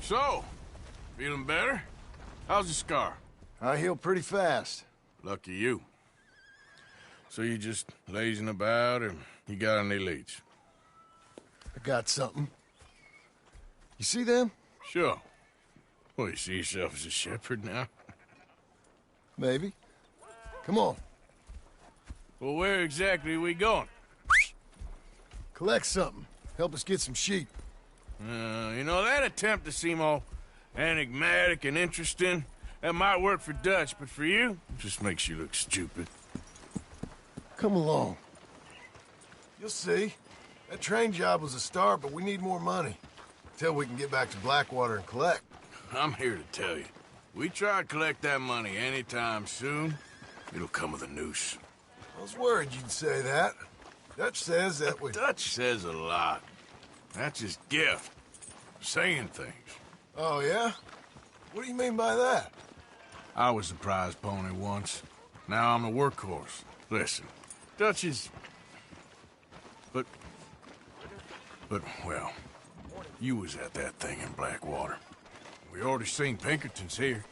So, feeling better? How's the scar? I heal pretty fast. Lucky you. So you just lazing about, or you got any leads? I got something. You see them? Sure. Well, you see yourself as a shepherd now? Maybe. Come on. Well, where exactly are we going? Collect something. Help us get some sheep. You know, that attempt to seem all enigmatic and interesting, that might work for Dutch, but for you, it just makes you look stupid. Come along. You'll see. That train job was a start, but we need more money. Till we can get back to Blackwater and collect. I'm here to tell you. We try to collect that money anytime soon, it'll come with a noose. I was worried you'd say that. Dutch says that we... Dutch says a lot. That's his gift. Saying things. Oh, yeah? What do you mean by that? I was the prize pony once. Now I'm the workhorse. Listen, Dutch is... But, well, you was at that thing in Blackwater. We already seen Pinkertons here.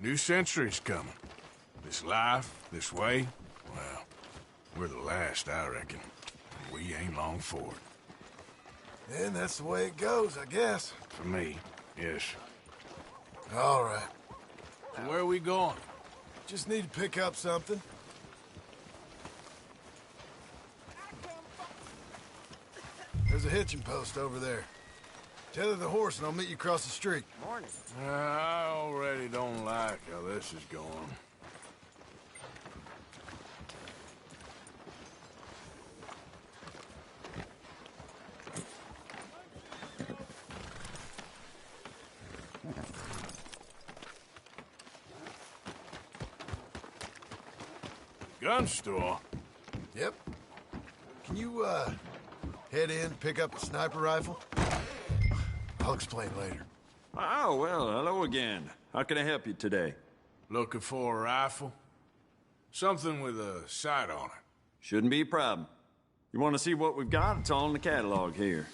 New century's coming. This life, this way, well, we're the last, I reckon. We ain't long for it. And that's the way it goes, I guess. For me, yes. All right. So where are we going? Just need to pick up something. There's a hitching post over there. Tether the horse and I'll meet you across the street. Morning. I already don't like how this is going. Gun store? Yep. Can you, head in, pick up the sniper rifle? I'll explain later. Oh, well, hello again. How can I help you today? Looking for a rifle? Something with a sight on it. Shouldn't be a problem. You want to see what we've got? It's all in the catalog here.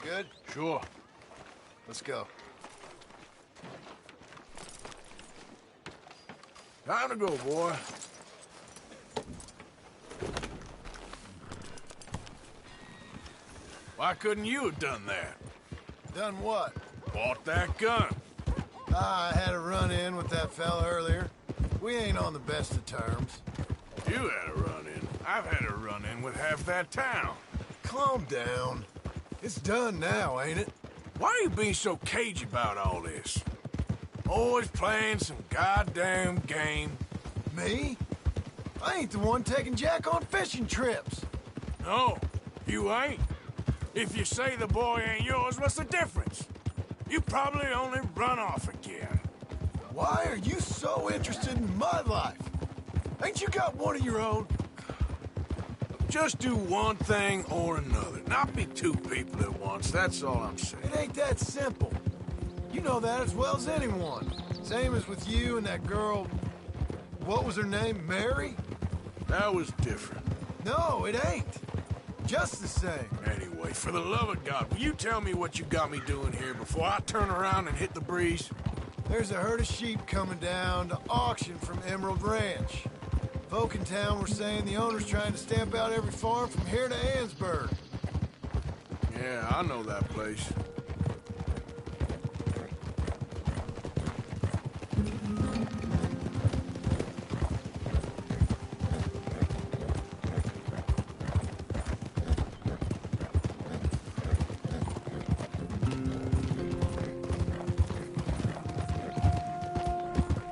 Good? Sure. Let's go. Time to go, boy. Why couldn't you have done that? Done what? Bought that gun. I had a run-in with that fella earlier. We ain't on the best of terms. You had a run-in. I've had a run-in with half that town. Calm down. It's done now, ain't it? Why are you being so cagey about all this? Always playing some goddamn game. Me? I ain't the one taking Jack on fishing trips. No, you ain't. If you say the boy ain't yours, what's the difference? You probably only run off again. Why are you so interested in my life? Ain't you got one of your own? Just do one thing or another. Not be two people at once, that's all I'm saying. It ain't that simple. You know that as well as anyone. Same as with you and that girl... What was her name? Mary? That was different. No, it ain't. Just the same. Anyway, for the love of God, will you tell me what you got me doing here before I turn around and hit the breeze? There's a herd of sheep coming down to auction from Emerald Ranch. Folk in town were saying the owner's trying to stamp out every farm from here to Ansburg. Yeah, I know that place.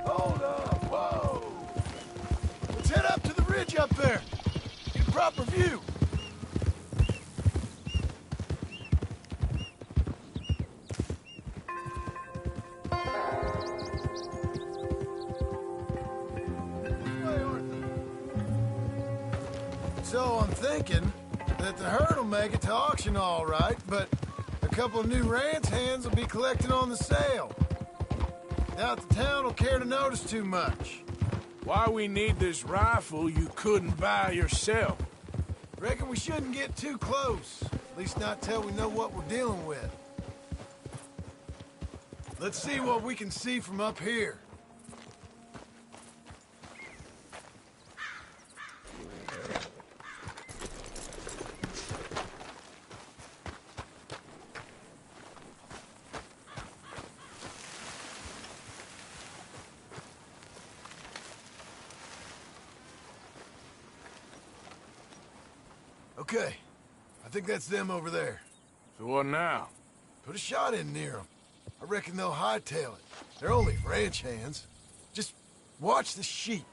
Hold up, whoa! Let's head up to the ridge up there. Get a proper view. So I'm thinking that the herd will make it to auction all right, but a couple of new ranch hands will be collecting on the sale. Doubt the town will care to notice too much. Why we need this rifle you couldn't buy yourself? Reckon we shouldn't get too close. At least not till we know what we're dealing with. Let's see what we can see from up here. Okay, I think that's them over there. So what now? Put a shot in near them. I reckon they'll hightail it. They're only ranch hands. Just watch the sheep.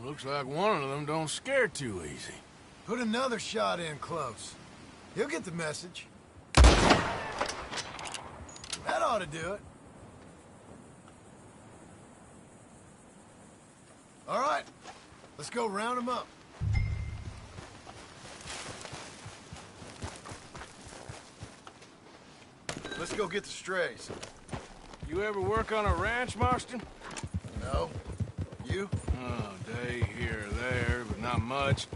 Looks like one of them don't scare too easy. Put another shot in close. He'll get the message. That ought to do it. All right, let's go round them up. Let's go get the strays. You ever work on a ranch, Marston? No. You? Oh, day here or there, but not much.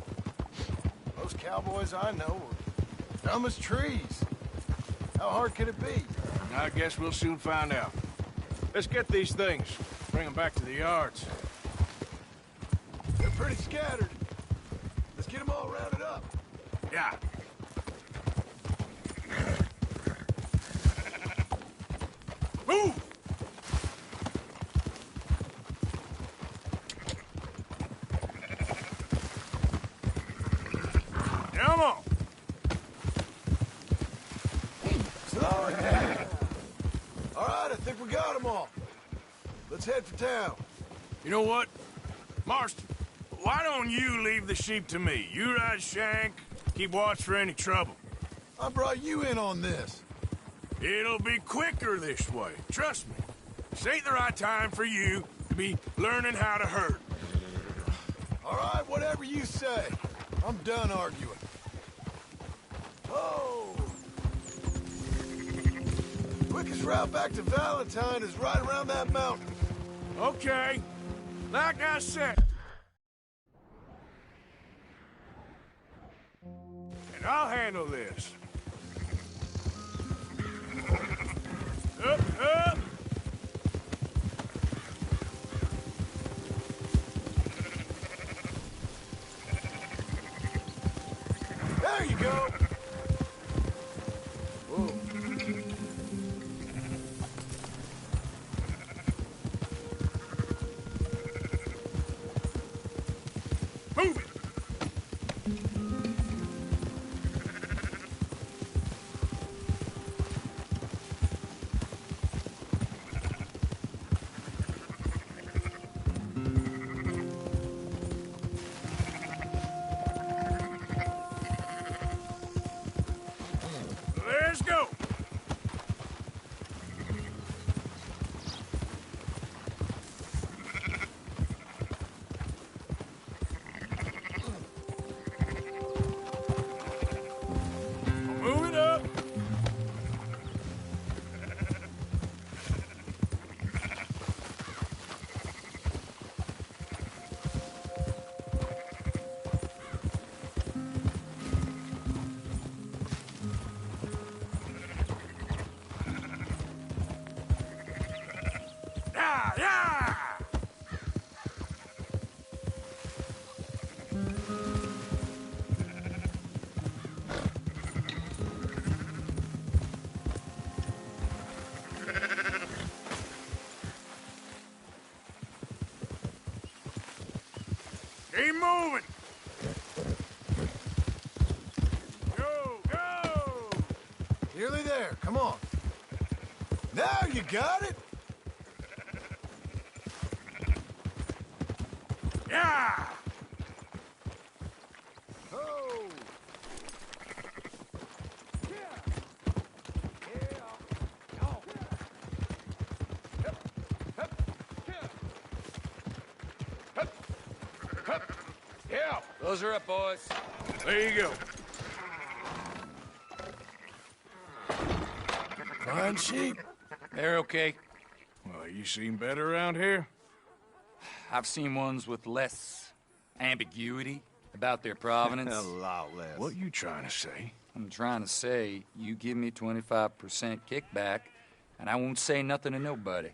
Those cowboys I know are dumb as trees. How hard could it be? I guess we'll soon find out. Let's get these things. Bring them back to the yards. They're pretty scattered. Let's get them all rounded up. Yeah. Move! Come on! Slow it down. All right, I think we got them all. Let's head for town. You know what? Marston, why don't you leave the sheep to me? You ride Shank, keep watch for any trouble. I brought you in on this. It'll be quicker this way. Trust me. This ain't the right time for you to be learning how to herd. All right, whatever you say. I'm done arguing. Oh! Quickest route back to Valentine is right around that mountain. Okay. Like I said. And I'll handle this. Up, up! There you go. Whoa. Move it! Yeah! Keep moving! Go, go! Nearly there, come on. Now you got it! Yeah! Oh! Yeah! Those are up, boys. There you go. Fine sheep. They're okay. Well, you seen better around here? I've seen ones with less ambiguity about their provenance. A lot less. What you trying to say? I'm trying to say, you give me 25% kickback, and I won't say nothing to nobody.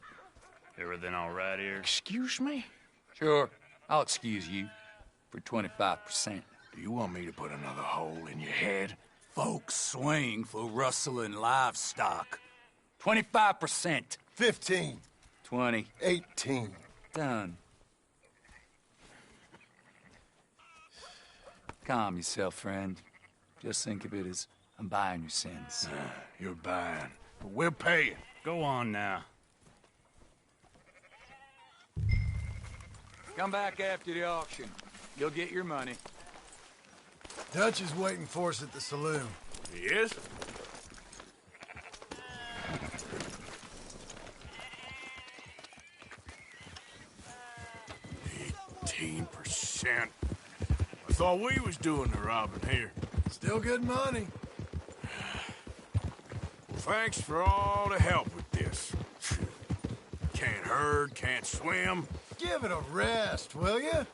Everything all right here? Excuse me? Sure, I'll excuse you for 25%. Do you want me to put another hole in your head? Folks swing for rustling livestock. 25%. 15. 20. 18. Done. Calm yourself, friend. Just think of it as I'm buying your sins. You're buying, but we're paying. Go on now. Come back after the auction. You'll get your money. Dutch is waiting for us at the saloon. He is? %. I thought we was doing the robbing here. Still good money. Well, thanks for all the help with this. Can't herd, can't swim. Give it a rest, will you?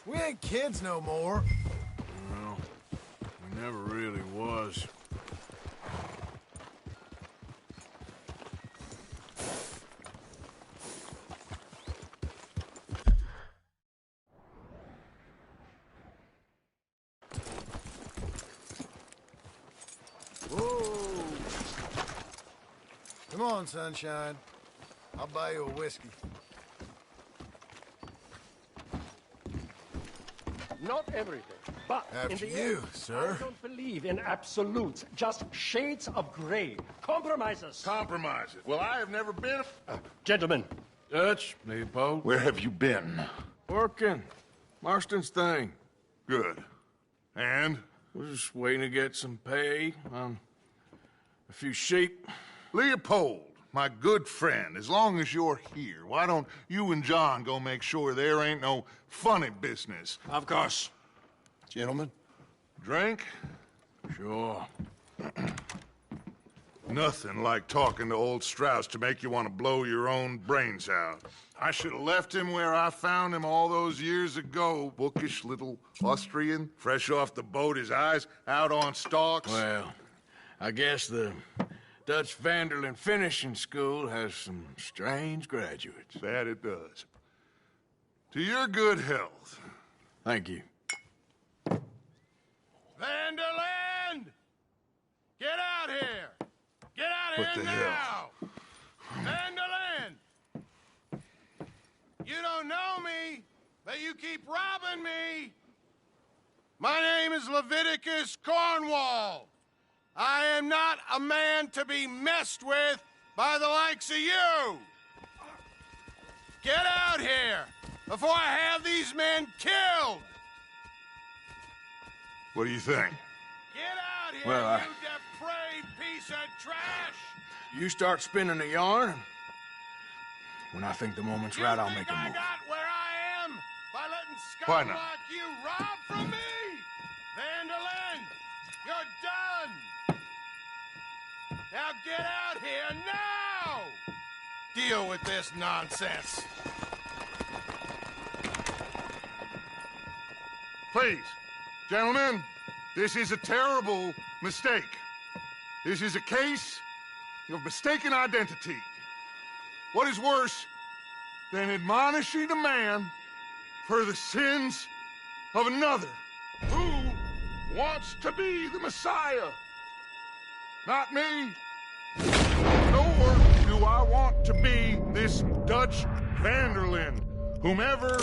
We ain't kids no more. Well, we never really was. Whoa! Come on, sunshine. I'll buy you a whiskey. Not everything, but After in the you, end, sir. I don't believe in absolutes, just shades of gray. Compromises. Compromises. Well, I have never been. Gentlemen, Dutch, Leopold. Where have you been? Working. Marston's thing. Good. And? We're just waiting to get some pay on a few sheep. Leopold, my good friend, as long as you're here, why don't you and John go make sure there ain't no funny business? Of course. Gentlemen, drink? Sure. Nothing like talking to old Strauss to make you want to blow your own brains out. I should have left him where I found him all those years ago. Bookish little Austrian, fresh off the boat, his eyes out on stalks. Well, I guess the Dutch Vanderlyn Finishing School has some strange graduates. That it does. To your good health. Thank you. Vanderlyn! Get out here! Get out What here the now! hell? Vanderlyn! You don't know me, but you keep robbing me! My name is Leviticus Cornwall. I am not a man to be messed with by the likes of you! Get out here before I have these men killed! What do you think? Get out here, Well, you depraved piece of trash! You start spinning a yarn. When I think the moment's right, I'll make a move. You think I got where I am by letting Why scum not? like you rob from me? Vanderlyn, you're done! Now get out here now! Deal with this nonsense. Please, gentlemen, this is a terrible mistake. This is a case of mistaken identity. What is worse, than admonishing a man for the sins of another who wants to be the Messiah. Not me. Nor do I want to be this Dutch Vanderlyn, whomever...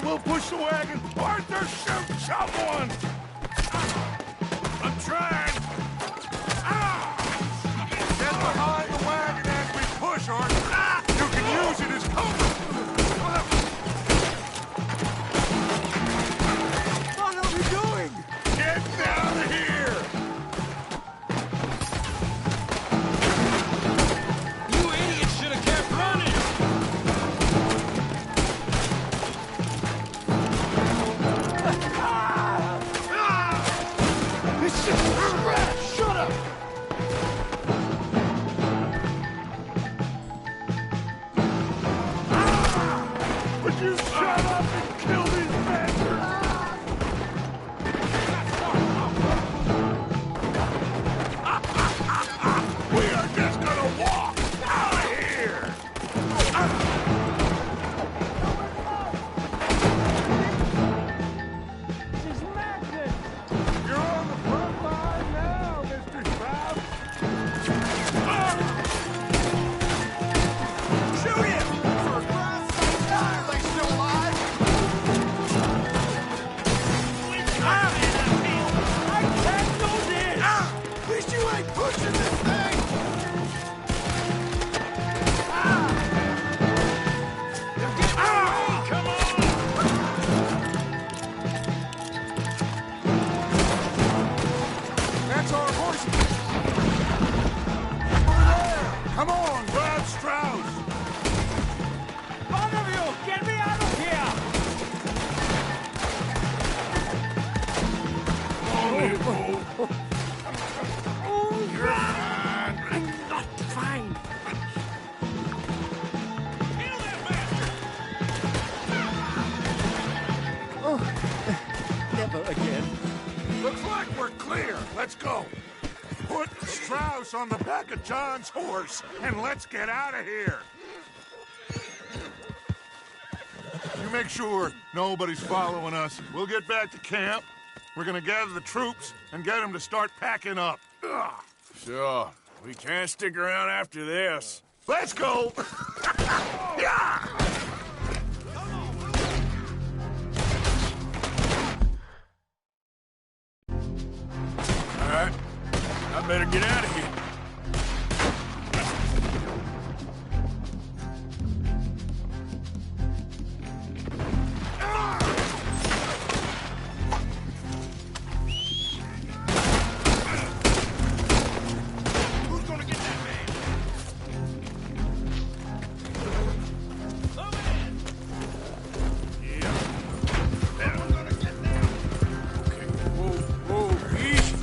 We'll push the wagon. Arthur, shoot someone! I'm trying. Get behind the wagon as we push, Arthur. You can use it as cover. What are we doing? Get down here! You idiots should have kept running! Shut up! Would you shut up and kill these bastards? We are just gonna walk out of here! This is madness! You're on the front line now, Mr. Stroud. Shoot him! For Christ's sake, are they still alive? I can't do this! At least you ain't pushing this thing! They're getting away! Come on! That's our horses! Over there! Come on, grab Strauss! One of you, get me out of here! I'm not fine. Never again. Looks like we're clear. Let's go. Put Strauss on the back of John's horse, and let's get out of here. You make sure nobody's following us. We'll get back to camp. We're gonna gather the troops and get them to start packing up. Ugh. Sure. We can't stick around after this. Let's go! Yeah! All right. I better get out of here. Who's gonna get that man? Come in. Yeah. Who's gonna get that? Okay. Whoa, easy.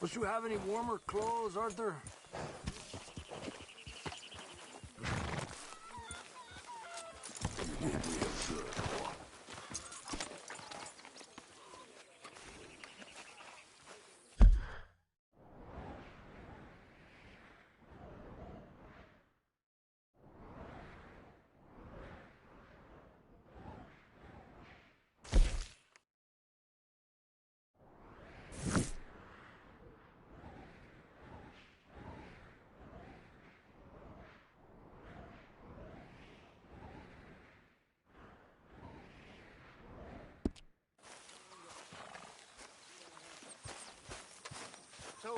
Must you have any warmer clothes, Arthur? You did real good, boy. So,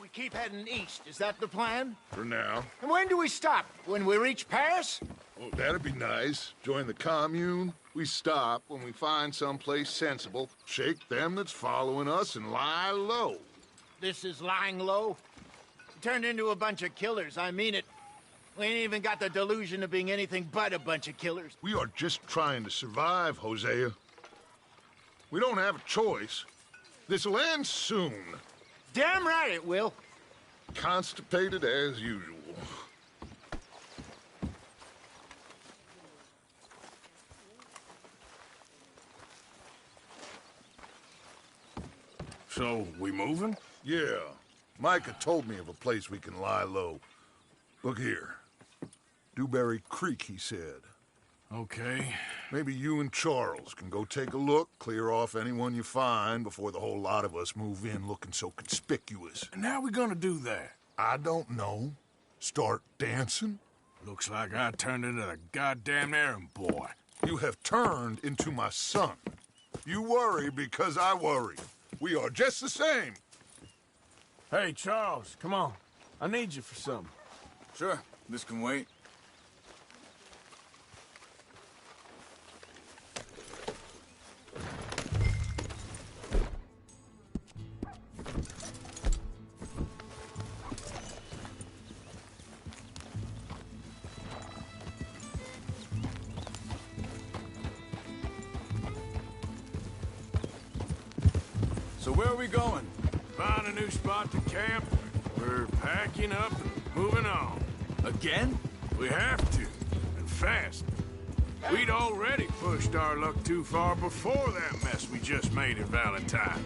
we keep heading east. Is that the plan? For now. And when do we stop? When we reach Paris? Oh, that'd be nice. Join the commune. We stop when we find someplace sensible, shake them that's following us, and lie low. This is lying low. We turned into a bunch of killers. I mean it. We ain't even got the delusion of being anything but a bunch of killers. We are just trying to survive, Hosea. We don't have a choice. This'll end soon. Damn right it will. Constipated as usual. So, we moving? Yeah. Micah told me of a place we can lie low. Look here. Dewberry Creek, he said. Okay. Maybe you and Charles can go take a look, clear off anyone you find before the whole lot of us move in looking so conspicuous. And how we gonna do that? I don't know. Start dancing? Looks like I turned into the goddamn errand boy. You have turned into my son. You worry because I worry. We are just the same. Hey, Charles, come on. I need you for something. Sure, this can wait. So where are we going? Find a new spot to camp. We're packing up and moving on. Again? We have to, and fast. We'd already pushed our luck too far before that mess we just made in Valentine.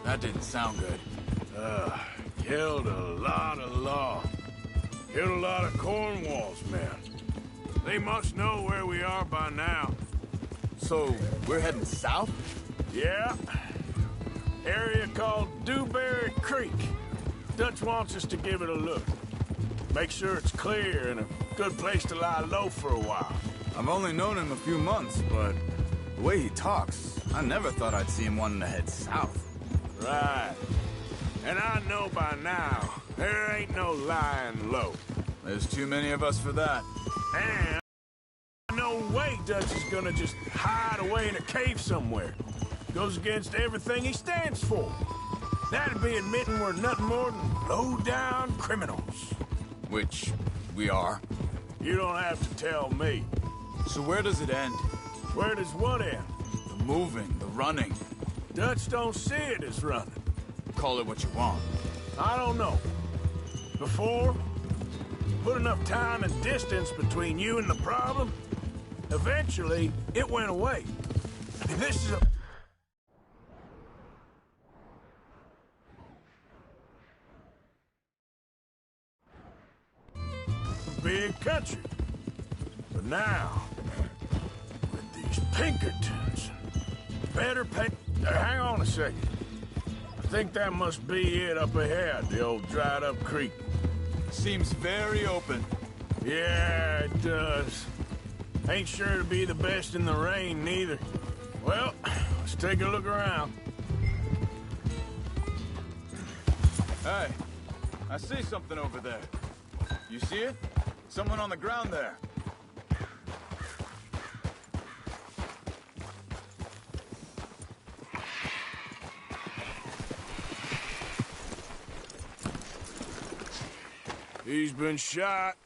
That didn't sound good. Killed a lot of law. Killed a lot of Cornwall's men. They must know where we are by now. So, we're heading south? Yeah. Area called Dewberry Creek. Dutch wants us to give it a look. Make sure it's clear and a good place to lie low for a while. I've only known him a few months, but the way he talks, I never thought I'd see him wanting to head south. Right. And I know by now, there ain't no lying low. There's too many of us for that. And no way Dutch is gonna just hide away in a cave somewhere. Goes against everything he stands for. That'd be admitting we're nothing more than low-down criminals. Which we are. You don't have to tell me. So where does it end? Where does what end? The moving, the running. Dutch don't see it as running. Call it what you want. I don't know. Before, put enough time and distance between you and the problem, eventually, it went away. This is a big country. But now, with these Pinkertons, better pay... hang on a second. I think that must be it up ahead, the old dried-up creek. Seems very open. Yeah, it does. Ain't sure to be the best in the rain, neither. Well, let's take a look around. Hey, I see something over there. You see it? Someone on the ground there. He's been shot.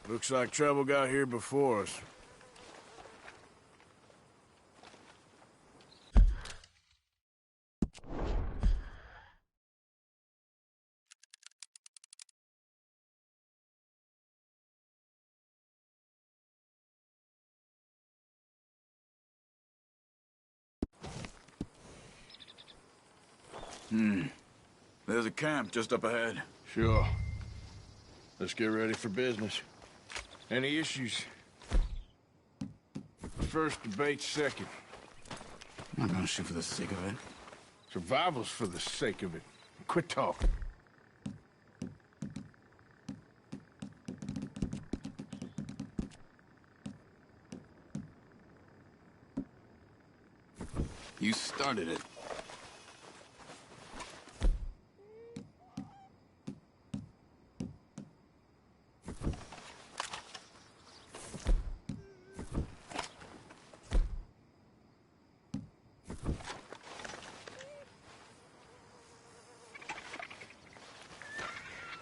Looks like trouble got here before us. There's a camp just up ahead. Sure. Let's get ready for business. Any issues? First debate second. I'm not gonna shoot for the sake of it. Survival's for the sake of it. Quit talking. You started it.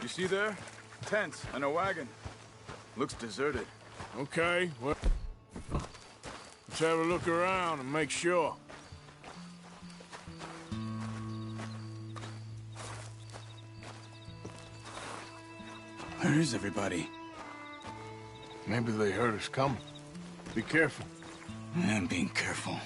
You see there? Tents and a wagon. Looks deserted. Okay, well, let's have a look around and make sure. Where is everybody? Maybe they heard us coming. Be careful. I'm being careful.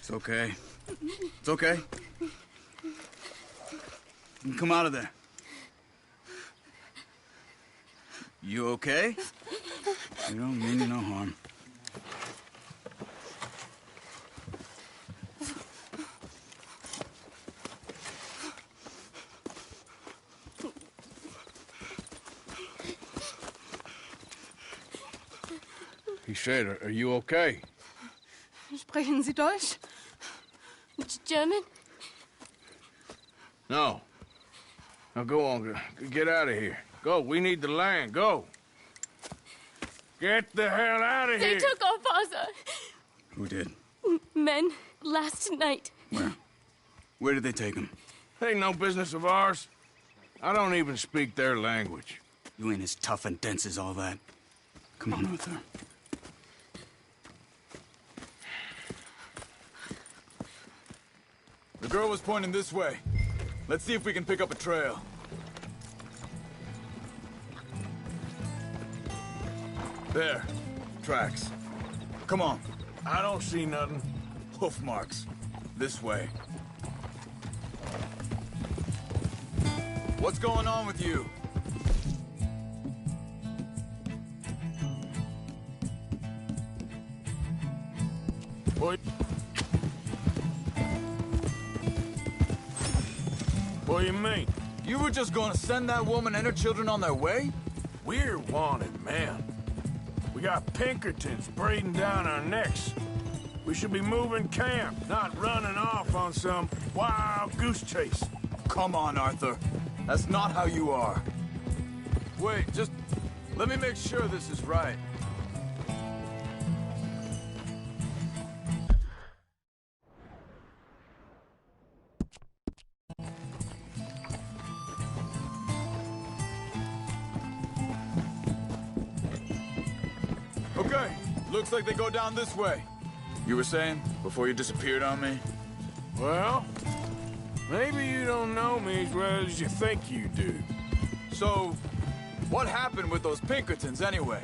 It's okay. It's okay. You can come out of there. You okay? You don't mean you no harm. He said, are you okay? Sprechen Sie Deutsch? German? No. Now go on, get out of here. Go, we need the land, go. Get the hell out of here! They took our father. Who did? Men, last night. Where? Where did they take him? Ain't no business of ours. I don't even speak their language. You ain't as tough and dense as all that. Come on, Arthur. The girl was pointing this way. Let's see if we can pick up a trail. There. Tracks. Come on. I don't see nothing. Hoof marks. This way. What's going on with you? What? What do you mean? You were just gonna send that woman and her children on their way? We're wanted, man. We got Pinkertons breathing down our necks. We should be moving camp, not running off on some wild goose chase. Come on, Arthur. That's not how you are. Wait, just let me make sure this is right. Okay, looks like they go down this way. You were saying, before you disappeared on me? Well, maybe you don't know me as well as you think you do. So, what happened with those Pinkertons anyway?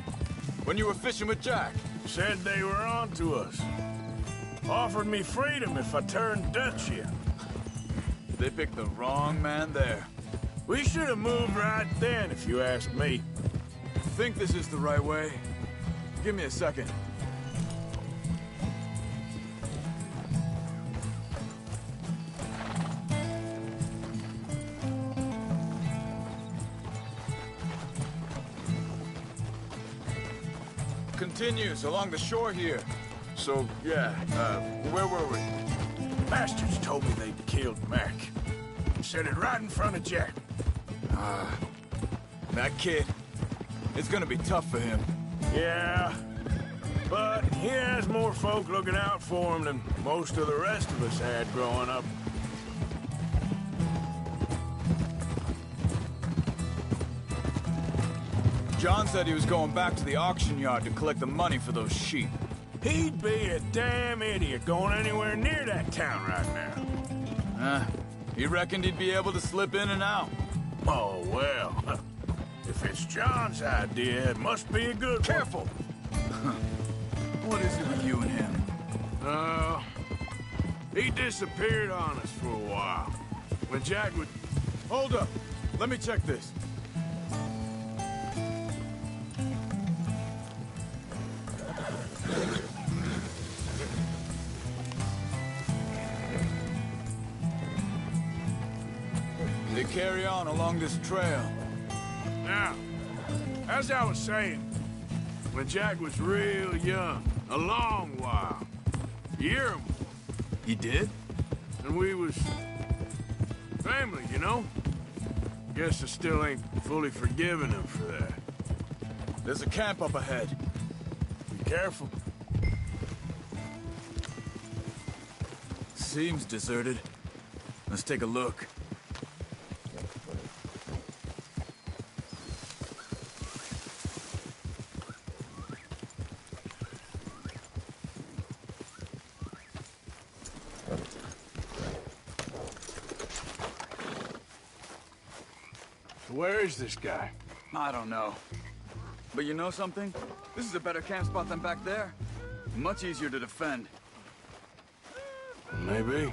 When you were fishing with Jack? Said they were on to us. Offered me freedom if I turned Dutch here. They picked the wrong man there. We should have moved right then, if you ask me. Think this is the right way? Give me a second. Continues along the shore here. So, yeah, where were we? Bastards told me they'd killed Mac. Said it right in front of Jack. That kid, it's gonna be tough for him. Yeah, but he has more folk looking out for him than most of the rest of us had growing up. John said he was going back to the auction yard to collect the money for those sheep. He'd be a damn idiot going anywhere near that town right now. He reckoned he'd be able to slip in and out. Oh, well. If it's John's idea, it must be a good one. Careful! What is it with you and him? He disappeared on us for a while. When Jack would... Hold up. Let me check this. They carry on along this trail. Now, as I was saying, when Jack was real young, a long while, a year or more, He did? and we was family, you know? Guess I still ain't fully forgiven him for that. There's a camp up ahead. Be careful. Seems deserted. Let's take a look. Where is this guy? I don't know. But you know something? This is a better camp spot than back there. Much easier to defend. Maybe.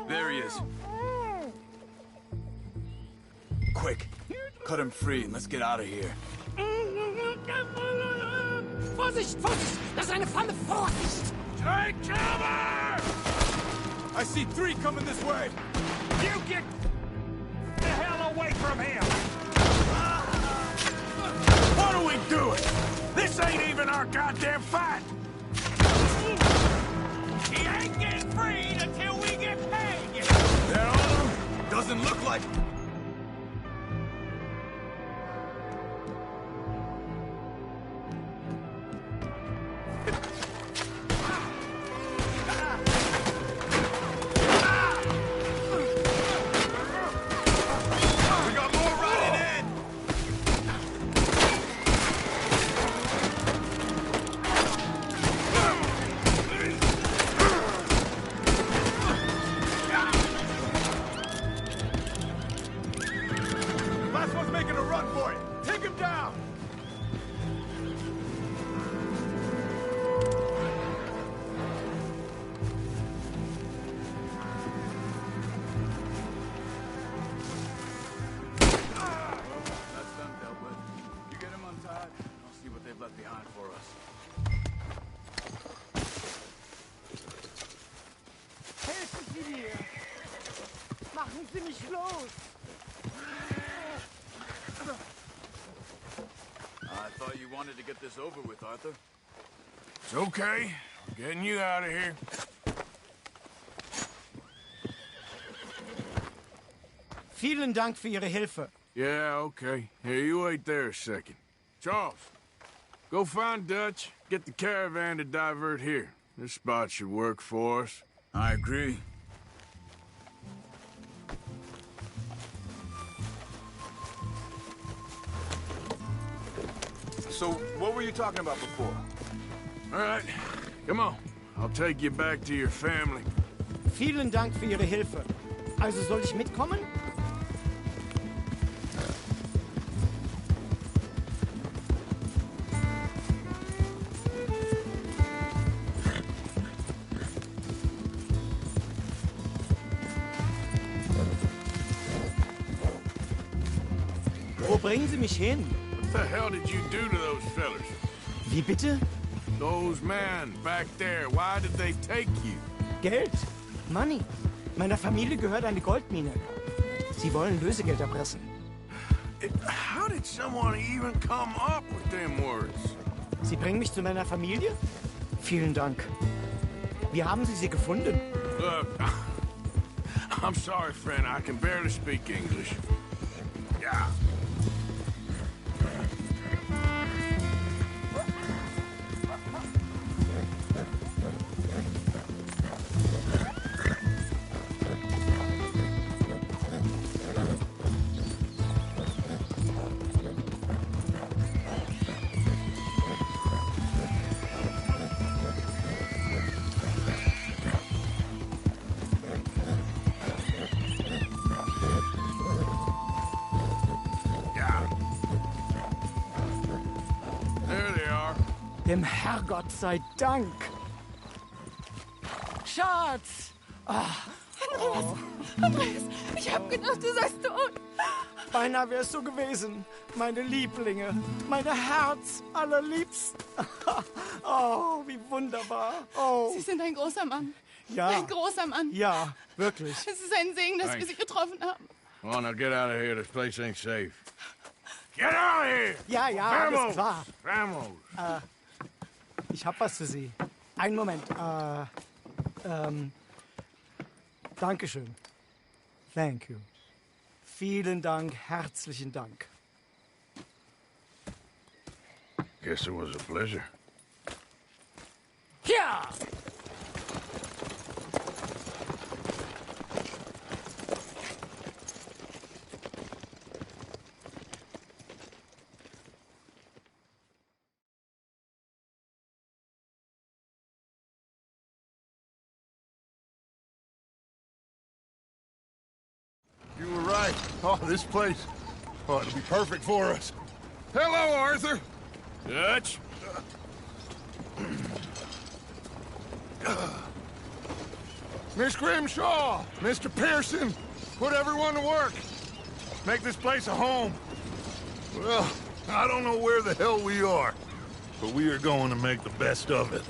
There he is. Quick, cut him free and let's get out of here. Vorsicht, Vorsicht! Das ist eine Falle! Vorsicht! Take cover! I see 3 coming this way. You get the hell away from him! What are we doing? This ain't even our goddamn fight! He ain't getting freed until we get paid! They're on him? Doesn't look like... We got more riding in! Last one's making a run for it. Take him down! That's them dealt with. You get him untied, I'll see what they've left behind for us. Helfen Sie mir! Machen Sie mich los! I thought you wanted to get this over with, Arthur. It's okay. I'm getting you out of here. Vielen Dank für Ihre Hilfe. Yeah, okay. Here, you wait there a second. Charles, go find Dutch. Get the caravan to divert here. This spot should work for us. I agree. So, what were you talking about before? All right, come on. I'll take you back to your family. Vielen Dank für Ihre Hilfe. Also soll ich mitkommen? Wo bringen Sie mich hin? What the hell did you do to those fellers? Wie bitte? Those men back there, why did they take you? Geld? Money. Meiner Familie gehört eine Goldmine. Sie wollen Lösegeld erpressen. How did someone even come up with them words? Sie bringen mich zu meiner Familie? Vielen Dank. Wie haben Sie sie gefunden? Look, I'm sorry, friend. I can barely speak English. Yeah. Dem Herrgott sei Dank. Schatz! Andreas, ich hab gedacht, du seist tot. Beinahe wär's so gewesen. Meine Lieblinge, meine Herz allerliebsten. Oh, wie wunderbar. Oh. Sie sind ein großer Mann. Ja. Ein großer Mann. Ja, wirklich. Es ist ein Segen, dass wir Sie getroffen haben. Come on, now get out of here. This place ain't safe. Get out of here! Ja, ja, alles klar. Vamos! Ich hab was für Sie. Einen Moment. Dankeschön. Thank you. Vielen Dank, herzlichen Dank. Guess it was a pleasure. Ja! You were right. Oh, this place. Oh, it'll be perfect for us. Hello, Arthur. Dutch? Miss Grimshaw, Mr. Pearson, put everyone to work. Make this place a home. Well, I don't know where the hell we are, but we are going to make the best of it.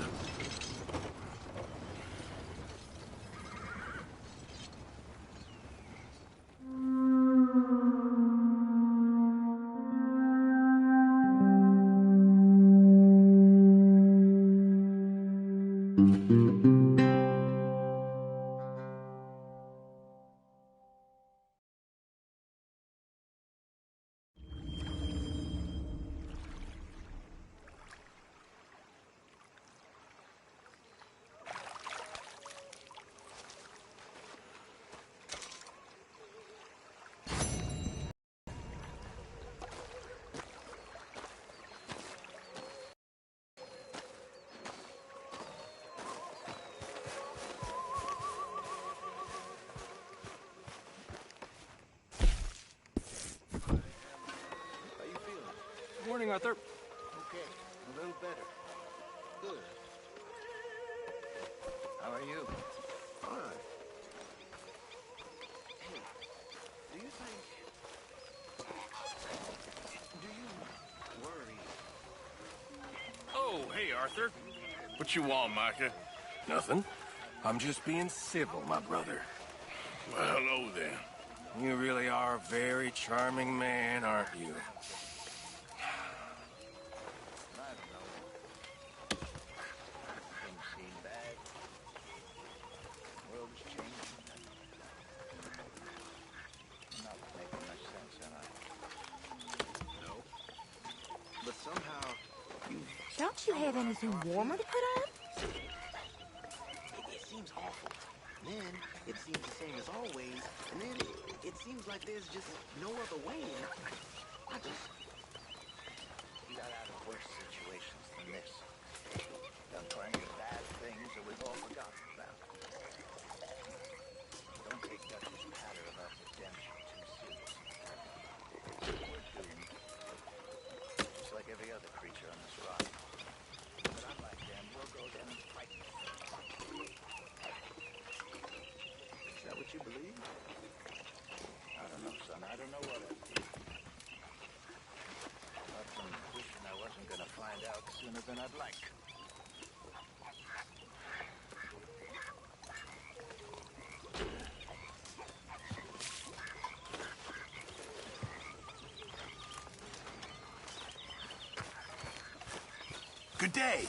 Morning, Arthur. Okay, a little better. Good. How are you? Fine. Hey, do you think... Do you worry? Oh, hey, Arthur. What you want, Micah? Nothing. I'm just being civil, my brother. Well, hello then. You really are a very charming man, aren't you? Don't you have anything warmer to put on? It seems awful. Then, it seems the same as always. And then, it seems like there's just no other way. I just... got out of worse situations than this. Done plenty of bad things that we've all forgotten about. Don't take Dutch's patter about redemption too seriously. We're doomed. Just like every other creature on this rock. But unlike them, we'll go down and fight. Is that what you believe? I don't know, son. I don't know what it is. I'm wishing I wasn't gonna find out sooner than I'd like. Good day.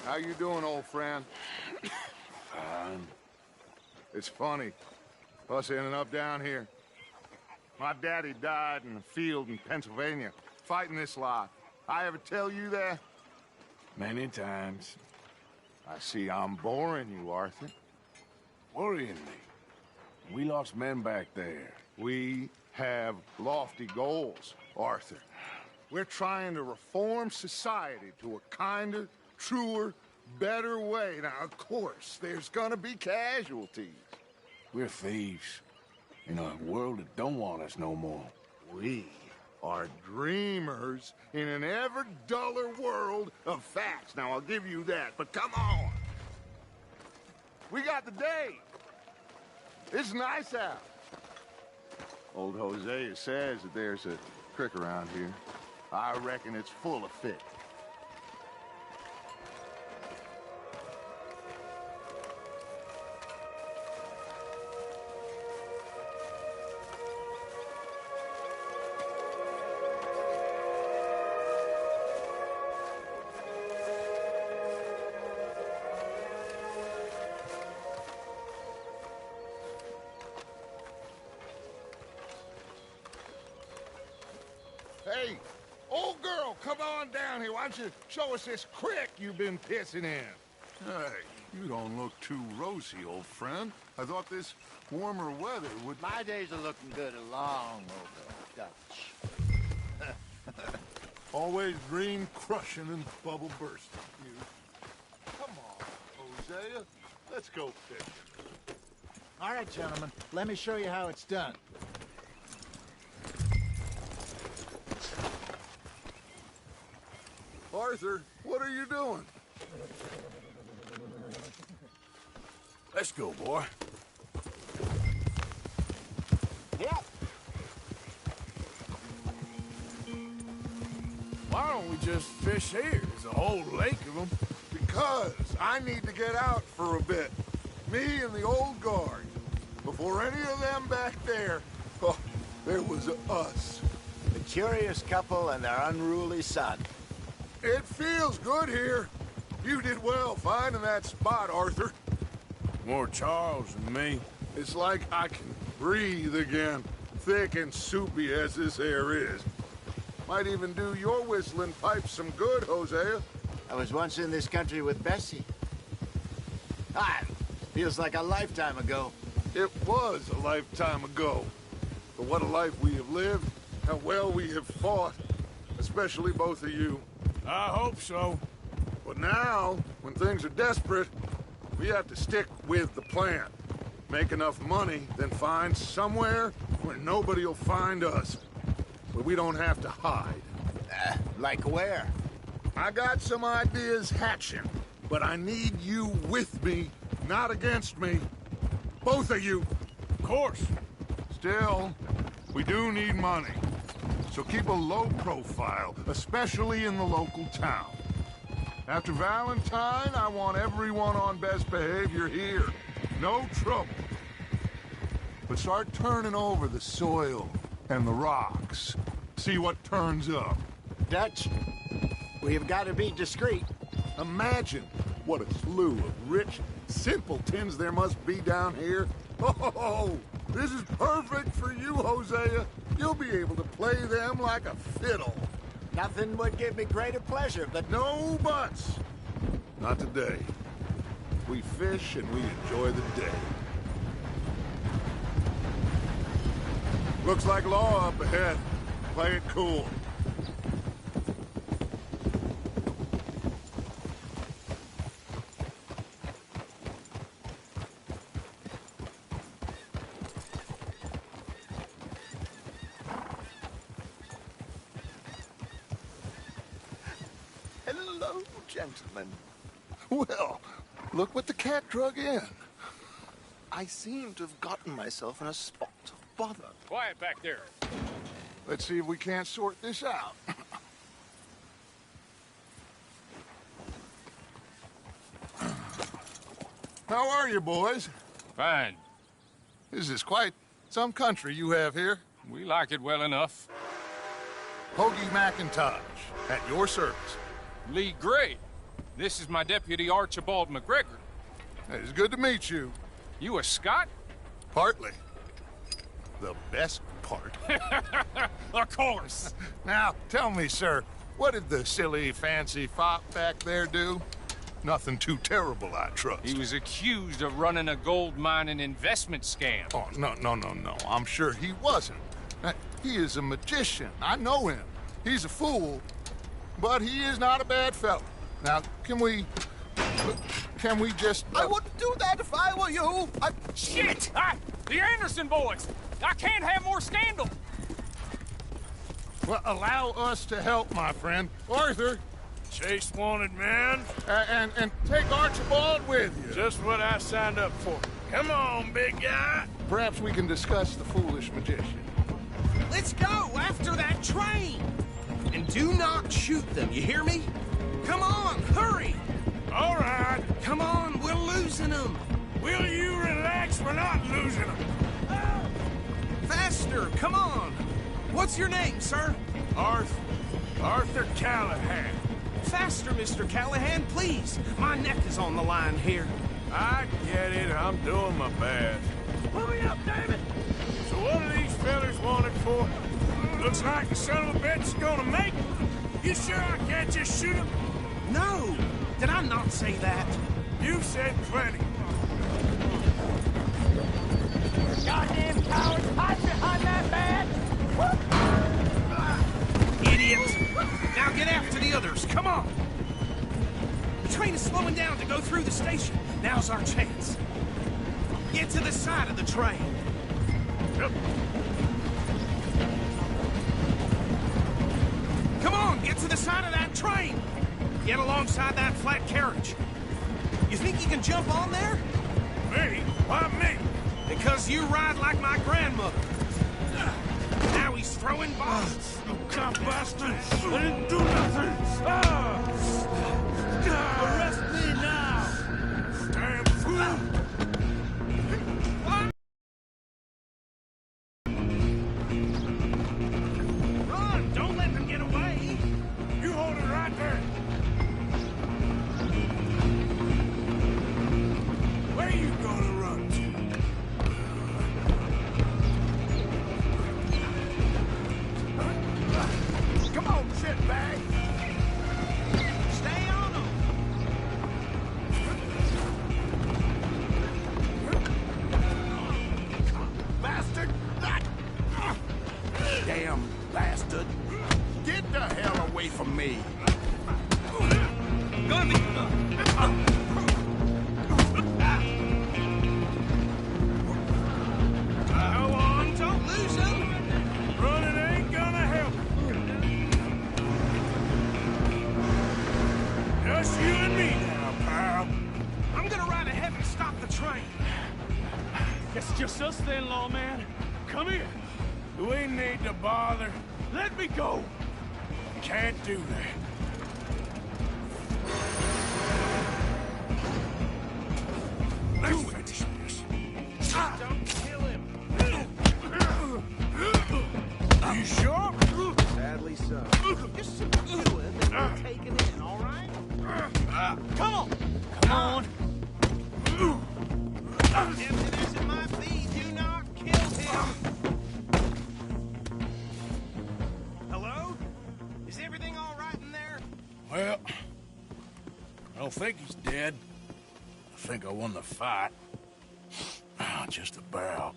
How you doing, old friend? Fine. It's funny, us ending up down here. My daddy died in the field in Pennsylvania, fighting this lot. I ever tell you that? Many times. I see I'm boring you, Arthur. Worrying me. We lost men back there. We have lofty goals, Arthur. We're trying to reform society to a kinder, truer, better way. Now, of course, there's gonna be casualties. We're thieves in a world that don't want us no more. We are dreamers in an ever duller world of facts. Now, I'll give you that, but come on. We got the day. It's nice out. Old Hosea says that there's a creek around here. I reckon it's full of fish. Hey, old girl, come on down here. Why don't you show us this creek you've been pissing in? Hey, you don't look too rosy, old friend. I thought this warmer weather would... My days are looking good along over Dutch. Always dream crushing and bubble bursting, you. Come on, Hosea. Let's go fishing. All right, gentlemen. Let me show you how it's done. Arthur, what are you doing? Let's go, boy. Yeah. Why don't we just fish here? There's a whole lake of them. Because I need to get out for a bit. Me and the old guard. Before any of them back there, oh, there was us. The curious couple and their unruly son. It feels good here. You did well finding that spot, Arthur. More Charles than me. It's like I can breathe again, thick and soupy as this air is. Might even do your whistling pipes some good, Hosea. I was once in this country with Bessie. Feels like a lifetime ago. It was a lifetime ago. But what a life we have lived, how well we have fought, especially both of you. I hope so. But now, when things are desperate, we have to stick with the plan. Make enough money, then find somewhere where nobody will find us. Where we don't have to hide. Like where? I got some ideas hatching, but I need you with me, not against me. Both of you. Of course. Still, we do need money. So keep a low profile, especially in the local town. After Valentine, I want everyone on best behavior here. No trouble. But start turning over the soil and the rocks. See what turns up. Dutch, we've got to be discreet. Imagine what a slew of rich simpletons there must be down here. Oh, this is perfect for you, Hosea. You'll be able to play them like a fiddle. Nothing would give me greater pleasure, but... No buts. Not today. We fish and we enjoy the day. Looks like law up ahead. Play it cool. Hello, gentlemen. Well, look what the cat drug in. I seem to have gotten myself in a spot of bother. Quiet back there. Let's see if we can't sort this out. How are you, boys? Fine. This is quite some country you have here. We like it well enough. Hoagie McIntosh, at your service. Lee Gray. This is my deputy, Archibald McGregor. It's good to meet you. You a Scot? Partly. The best part. Of course. Now, tell me, sir, what did the silly, fancy fop back there do? Nothing too terrible, I trust. He was accused of running a gold mining investment scam. Oh, no. I'm sure he wasn't. He is a magician. I know him. He's a fool, but he is not a bad fellow. Now, can we just... I wouldn't do that if I were you. Shit! The Anderson boys! I can't have more scandal! Well, allow us to help, my friend. Arthur! Chase wanted man. And take Archibald with you. Just what I signed up for. Come on, big guy. Perhaps we can discuss the foolish magician. Let's go after that train! And do not shoot them, you hear me? Come on, hurry! All right. Come on, we're losing them. Will you relax? We're not losing them. Faster, come on. What's your name, sir? Arthur Callahan. Faster, Mr. Callahan, please. My neck is on the line here. I get it. I'm doing my best. Pull me up, David. So what are these fellas wanted for? Looks like the son of a bitch is gonna make it. You sure I can't just shoot him? No. Did I not say that? You said plenty. Goddamn cowards, hide behind that man! Idiot! Now get after the others, come on! The train is slowing down to go through the station. Now's our chance. Get to the side of the train. Yep. Come on, get to the side of that train! Get alongside that flat carriage. You think you can jump on there? Me? Why me? Because you ride like my grandmother. Now he's throwing bombs. You cop bastard! I didn't do nothing! Arrest me now! Damn fool! Run! Don't let them get away! You hold it right there! Where you gonna run to? Come on, shitbag! Stay on them! Bastard! Damn bastard! Get the hell away from me! Go on, don't lose them! Running ain't gonna help. Just you and me now, pal. I'm gonna ride ahead and stop the train. It's just us then, lawman. Come here. We need to bother. Let me go. Can't do that. Let's finish this. Don't kill him. You sure? Sadly so. Just subdue him and we'll take it in, all right? Come on! Come on! If it might be, do not kill him! Hello? Is everything all right in there? Well, I don't think he's dead. I think I won the fight. Just about.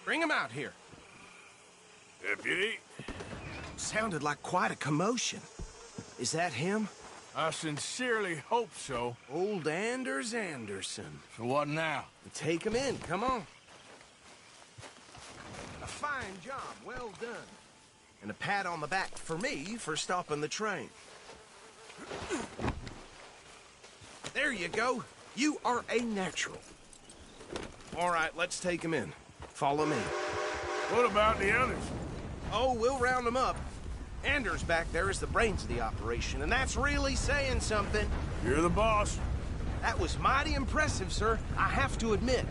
Bring him out here. Deputy? Sounded like quite a commotion. Is that him? I sincerely hope so. Old Anders Anderson. So what now? Take him in, come on. A fine job, well done. And a pat on the back for me for stopping the train. There you go. You are a natural. All right, let's take him in. Follow me. What about the others? Oh, we'll round them up. Anders back there is the brains of the operation, and that's really saying something. You're the boss. That was mighty impressive, sir. I have to admit.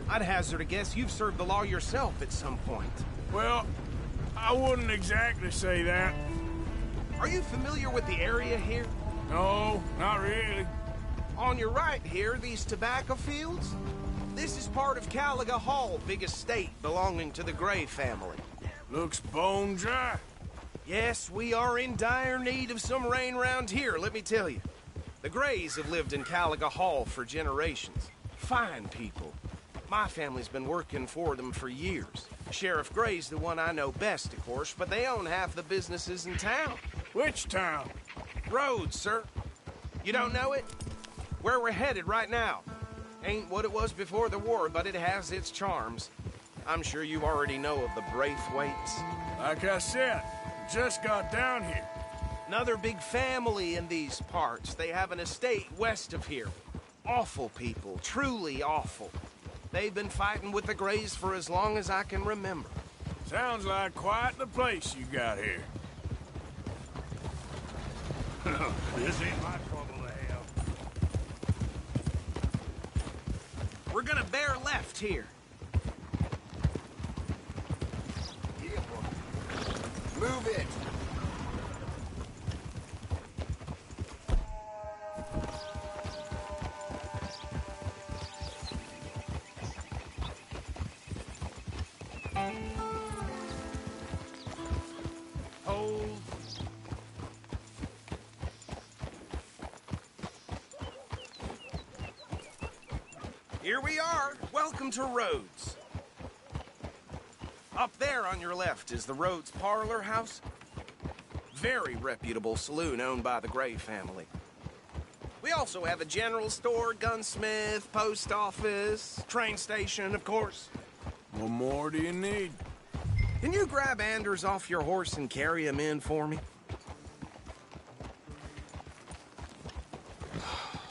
I'd hazard a guess you've served the law yourself at some point. Well, I wouldn't exactly say that. Are you familiar with the area here? No, not really. On your right here, these tobacco fields? This is part of Caliga Hall, big estate belonging to the Gray family. Looks bone dry. Yes, we are in dire need of some rain round here, let me tell you. The Grays have lived in Caliga Hall for generations. Fine people. My family's been working for them for years. Sheriff Gray's the one I know best, of course, but they own half the businesses in town. Which town? Rhodes, sir. You don't know it? Where we're headed right now. Ain't what it was before the war, but it has its charms. I'm sure you already know of the Braithwaites. Like I said, just got down here. Another big family in these parts. They have an estate west of here. Awful people, truly awful. They've been fighting with the Grays for as long as I can remember. Sounds like quite the place you got here. This ain't my trouble to have. We're gonna bear left here. Move it. Hold. Here we are. Welcome to Rhodes. Up there on your left is the Rhodes Parlor House. Very reputable saloon owned by the Gray family. We also have a general store, gunsmith, post office, train station, of course. What more do you need? Can you grab Anders off your horse and carry him in for me?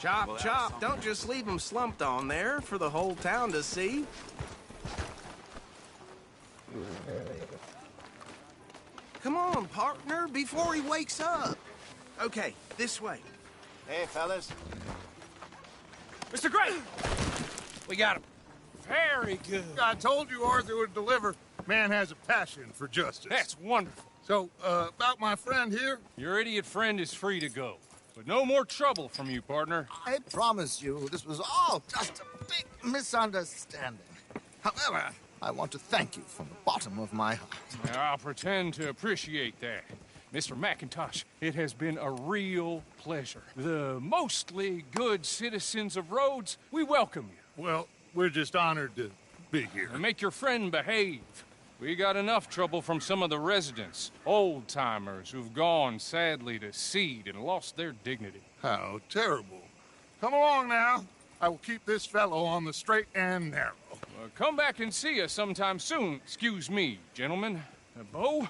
Chop, Well, chop. Don't just leave him slumped on there for the whole town to see. Come on, partner, before he wakes up. Okay, this way. Hey, fellas. Mr. Gray! We got him. Very good. I told you Arthur would deliver. Man has a passion for justice. That's wonderful. So, about my friend here? Your idiot friend is free to go. But no more trouble from you, partner. I promise you, this was all just a big misunderstanding. However, I want to thank you from the bottom of my heart. I'll pretend to appreciate that. Mr. McIntosh, it has been a real pleasure. The mostly good citizens of Rhodes, we welcome you. Well, we're just honored to be here. And make your friend behave. We got enough trouble from some of the residents, old-timers who've gone, sadly, to seed and lost their dignity. How terrible. Come along now. I will keep this fellow on the straight and narrow. Come back and see us sometime soon. Excuse me, gentlemen. Bo,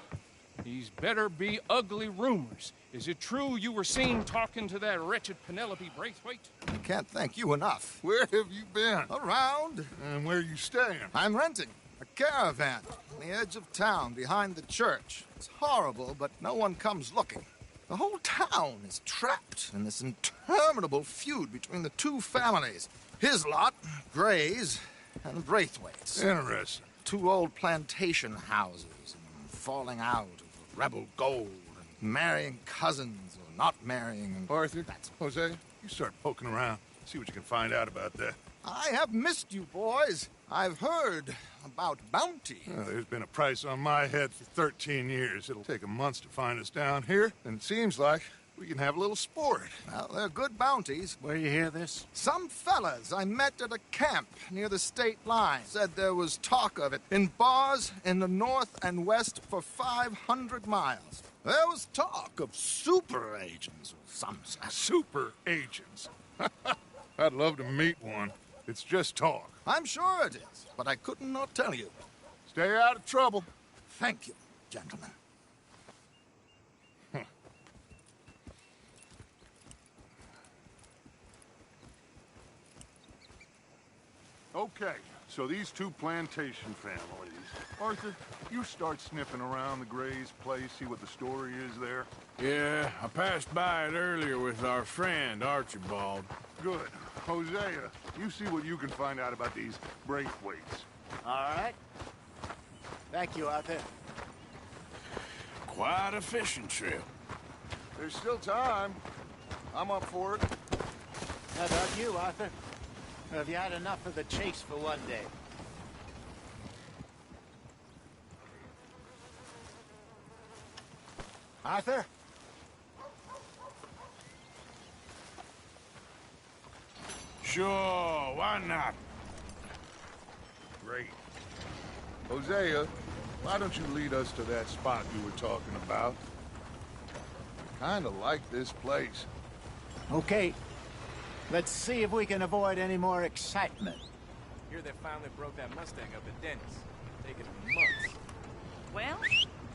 these better be ugly rumors. Is it true you were seen talking to that wretched Penelope Braithwaite? I can't thank you enough. Where have you been? Around. And where are you staying? I'm renting a caravan on the edge of town behind the church. It's horrible, but no one comes looking. The whole town is trapped in this interminable feud between the two families. His lot, Gray's, and the Braithwaites. Interesting. Two old plantation houses, and falling out of rebel gold, and marrying cousins or not marrying. And Arthur, Jose, you start poking around. See what you can find out about that. I have missed you, boys. I've heard about bounty. Well, there's been a price on my head for 13 years. It'll take 'em months to find us down here, and it seems like we can have a little sport. Well, they're good bounties. Where you hear this? Some fellas I met at a camp near the state line said there was talk of it in bars in the north and west for 500 miles. There was talk of super agents of some sort. Super agents. I'd love to meet one. It's just talk. I'm sure it is, but I couldn't not tell you. Stay out of trouble. Thank you, gentlemen. Okay, So these two plantation families. Arthur, you start sniffing around the Gray's place, see what the story is there? Yeah, I passed by it earlier with our friend, Archibald. Good. Hosea, you see what you can find out about these Braithwaites. All right. Thank you, Arthur. Quite a fishing trip. There's still time. I'm up for it. How about you, Arthur? Or have you had enough of the chase for one day? Arthur? Sure, why not? Great. Hosea, why don't you lead us to that spot you were talking about? I kinda like this place. Okay. Let's see if we can avoid any more excitement. Here they finally broke that Mustang up at Denny's. Taking months. Well,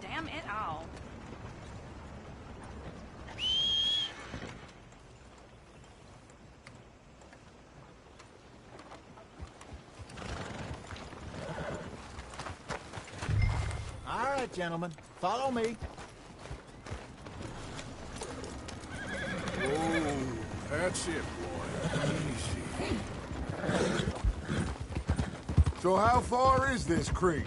damn it all. All right, gentlemen. Follow me. Oh, that's it, boy. Easy. So how far is this creek?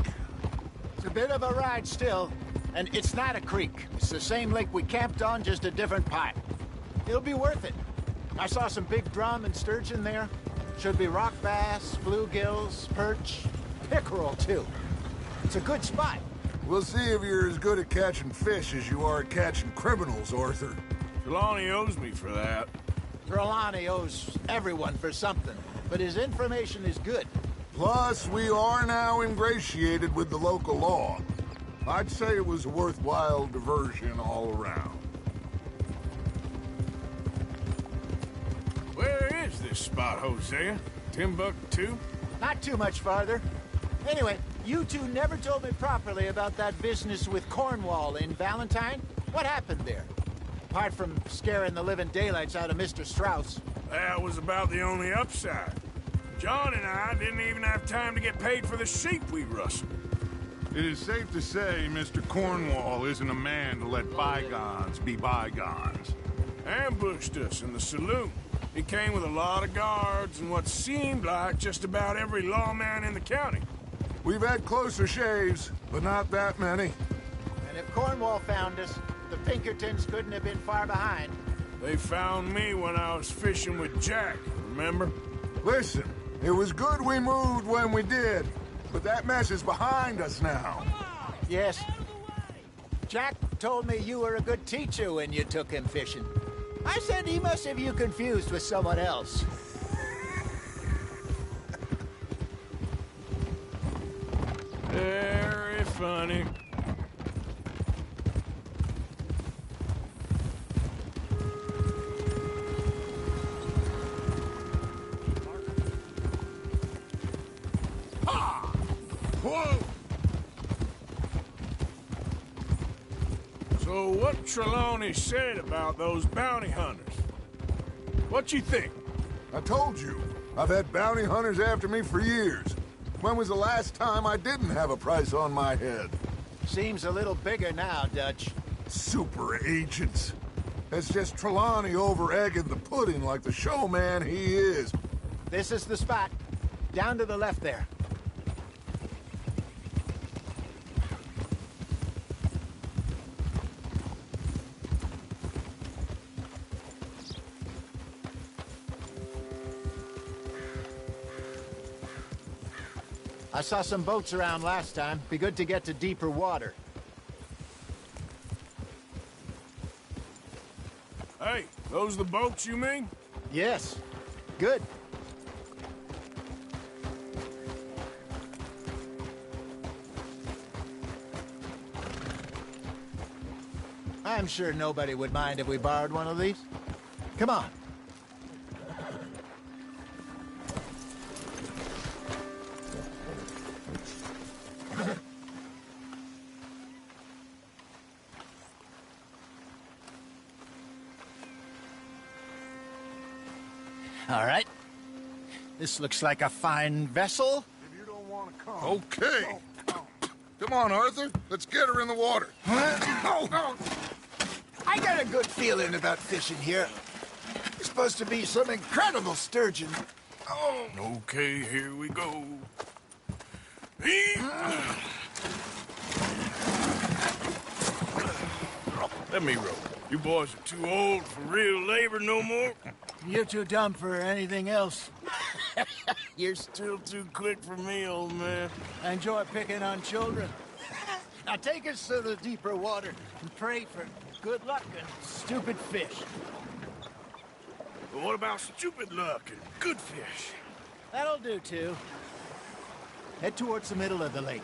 It's a bit of a ride still, and it's not a creek. It's the same lake we camped on, just a different part. It'll be worth it. I saw some big drum and sturgeon there. Should be rock bass, bluegills, perch, pickerel, too. It's a good spot. We'll see if you're as good at catching fish as you are at catching criminals, Arthur. Trelawney owes me for that. Trelawney owes everyone for something, but his information is good. Plus, we are now ingratiated with the local law. I'd say it was a worthwhile diversion all around. Where is this spot, Hosea? Timbuktu? Not too much farther. Anyway, you two never told me properly about that business with Cornwall in Valentine. What happened there? Apart from scaring the living daylights out of Mr. Strauss. That was about the only upside. John and I didn't even have time to get paid for the sheep we rustled. It is safe to say Mr. Cornwall isn't a man to let bygones be bygones. Ambushed us in the saloon. He came with a lot of guards and what seemed like just about every lawman in the county. We've had closer shaves, but not that many. And if Cornwall found us, the Pinkertons couldn't have been far behind. They found me when I was fishing with Jack, remember? Listen, it was good we moved when we did, but that mess is behind us now. Yes. Jack told me you were a good teacher when you took him fishing. I said he must have you confused with someone else. Very funny. Ha! Whoa! So what Trelawney said about those bounty hunters? What you think? I told you. I've had bounty hunters after me for years. When was the last time I didn't have a price on my head? Seems a little bigger now, Dutch. Super agents. It's just Trelawney over-egging the pudding like the showman he is. This is the spot. Down to the left there. I saw some boats around last time. Be good to get to deeper water. Hey, those the boats you mean? Yes. Good. I'm sure nobody would mind if we borrowed one of these. Come on. All right. This looks like a fine vessel. If you want to come. Okay. Come on, Arthur. Let's get her in the water. I got a good feeling about fishing here. It's supposed to be some incredible sturgeon. Oh. Okay, here we go. Let me row. You boys are too old for real labor no more. You're too dumb for anything else. You're still too quick for me, old man. I enjoy picking on children. Now take us to the deeper water and pray for good luck and stupid fish. But what about stupid luck and good fish? That'll do, too. Head towards the middle of the lake.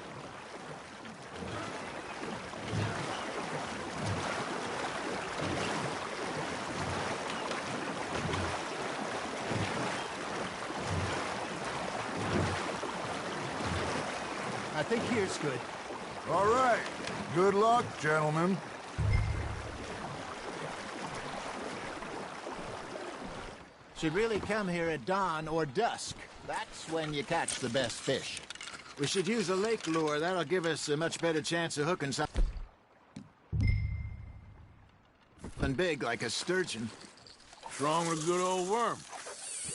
I think here's good. All right. Good luck, gentlemen. Should really come here at dawn or dusk. That's when you catch the best fish. We should use a lake lure. That'll give us a much better chance of hooking something big like a sturgeon. What's wrong with a good old worm?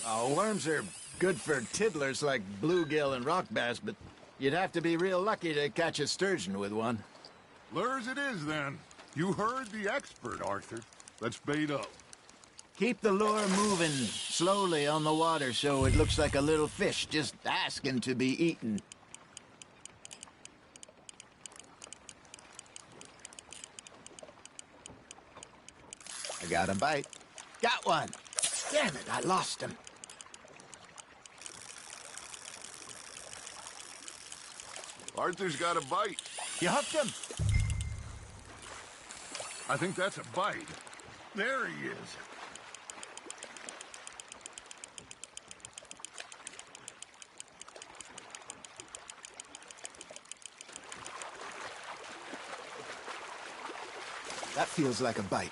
Oh, worms are good for tiddlers like bluegill and rock bass, but you'd have to be real lucky to catch a sturgeon with one. Lures it is, then. You heard the expert, Arthur. Let's bait up. Keep the lure moving slowly on the water so it looks like a little fish just asking to be eaten. I got a bite. Got one. Damn it, I lost him. Arthur's got a bite. You hooked him? I think that's a bite. There he is. That feels like a bite.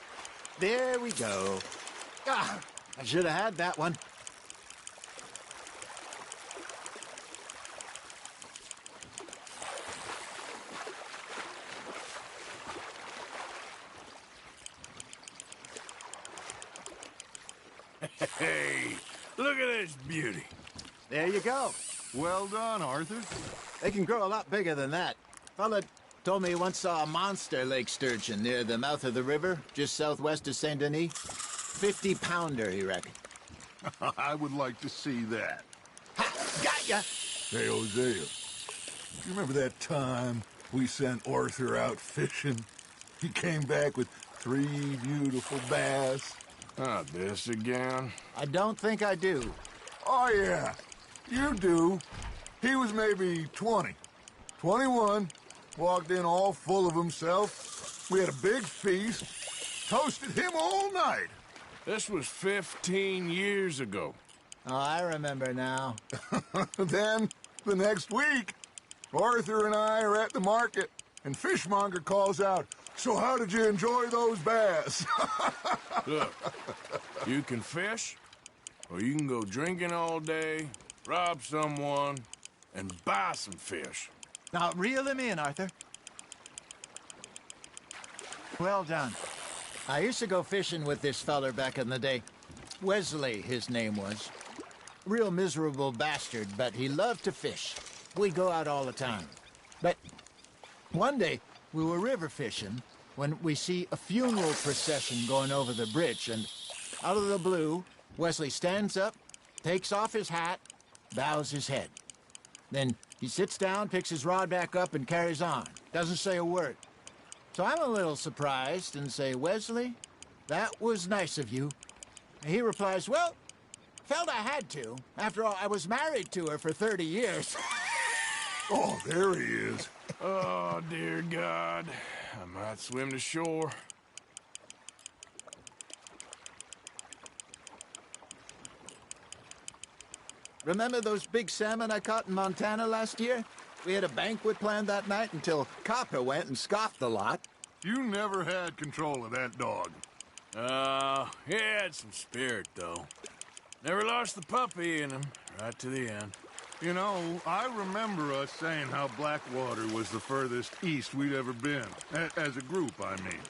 There we go. Ah, I should have had that one. Hey, look at this beauty. There you go. Well done, Arthur. They can grow a lot bigger than that. Fella told me he once saw a monster lake sturgeon near the mouth of the river, just southwest of Saint Denis. 50-pounder, he reckoned. I would like to see that. Ha! Got ya! Hey, Hosea. You remember that time we sent Arthur out fishing? He came back with 3 beautiful bass. Not this again. I don't think I do. Oh, yeah. You do. He was maybe 20. 21. Walked in all full of himself. We had a big feast. Toasted him all night. This was 15 years ago. Oh, I remember now. Then, the next week, Arthur and I are at the market, and Fishmonger calls out, "So how did you enjoy those bass?" Look, you can fish, or you can go drinking all day, rob someone, and buy some fish. Now, reel him in, Arthur. Well done. I used to go fishing with this feller back in the day. Wesley, his name was. Real miserable bastard, but he loved to fish. We'd go out all the time. But one day, we were river fishing when we see a funeral procession going over the bridge, and out of the blue, Wesley stands up, takes off his hat, bows his head. Then he sits down, picks his rod back up, and carries on. Doesn't say a word. So I'm a little surprised and say, "Wesley, that was nice of you." And he replies, "Well, felt I had to. After all, I was married to her for 30 years. Oh, there he is. Oh, dear God. I might swim to shore. Remember those big salmon I caught in Montana last year? We had a banquet planned that night until Copper went and scoffed the lot. You never had control of that dog. He had some spirit, though. Never lost the puppy in him, right to the end. You know, I remember us saying how Blackwater was the furthest east we'd ever been. As a group, I mean.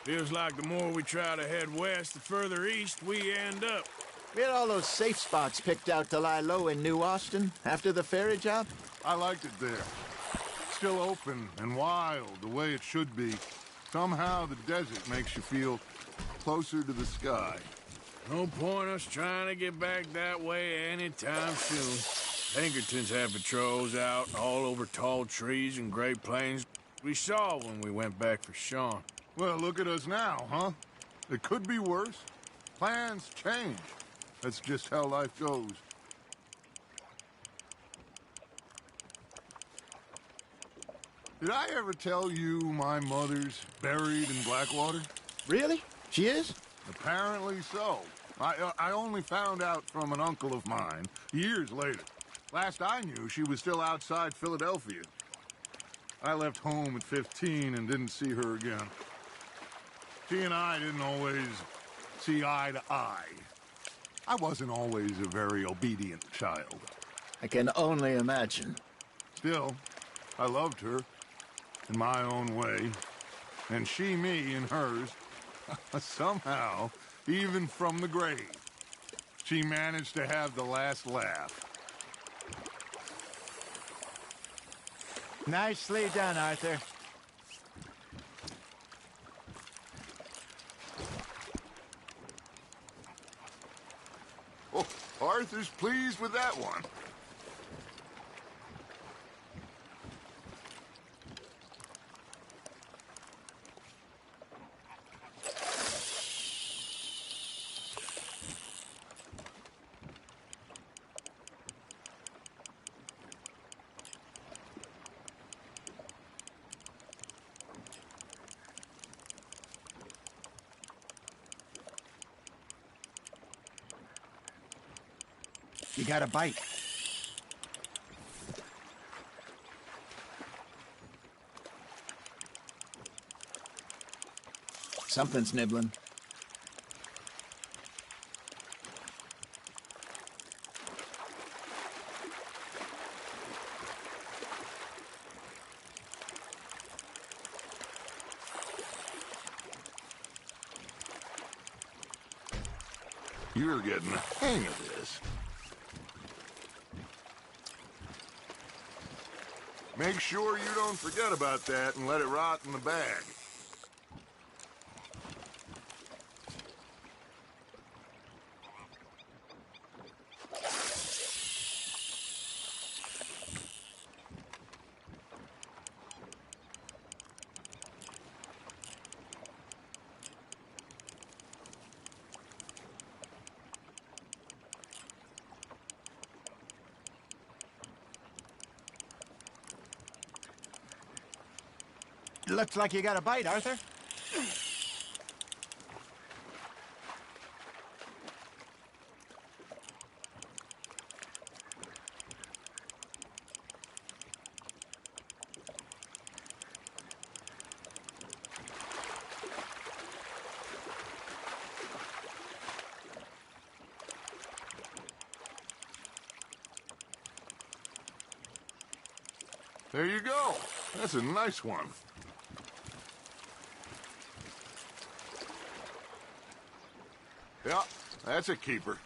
Feels like the more we try to head west, the further east we end up. We had all those safe spots picked out to lie low in New Austin after the ferry job. I liked it there. Still open and wild, the way it should be. Somehow the desert makes you feel closer to the sky. No point us trying to get back that way anytime soon. Pinkertons have patrols out all over tall trees and Great Plains. We saw when we went back for Sean. Well, look at us now, huh? It could be worse. Plans change. That's just how life goes. Did I ever tell you my mother's buried in Blackwater? Really? She is? Apparently so. I only found out from an uncle of mine years later. Last I knew, she was still outside Philadelphia. I left home at 15 and didn't see her again. She and I didn't always see eye to eye. I wasn't always a very obedient child. I can only imagine. Still, I loved her in my own way, and she me in hers. Somehow, even from the grave, she managed to have the last laugh. Nicely done, Arthur. Oh, Arthur's pleased with that one. You got a bite. Something's nibbling. You're getting the hang of this. Make sure you don't forget about that and let it rot in the bag. Looks like you got a bite, Arthur. There you go. That's a nice one. Yeah, that's a keeper.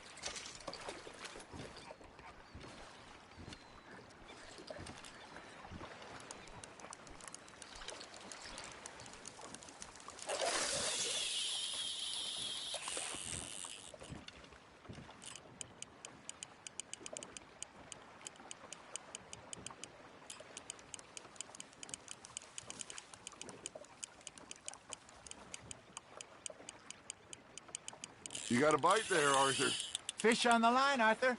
You got a bite there, Arthur. Fish on the line, Arthur.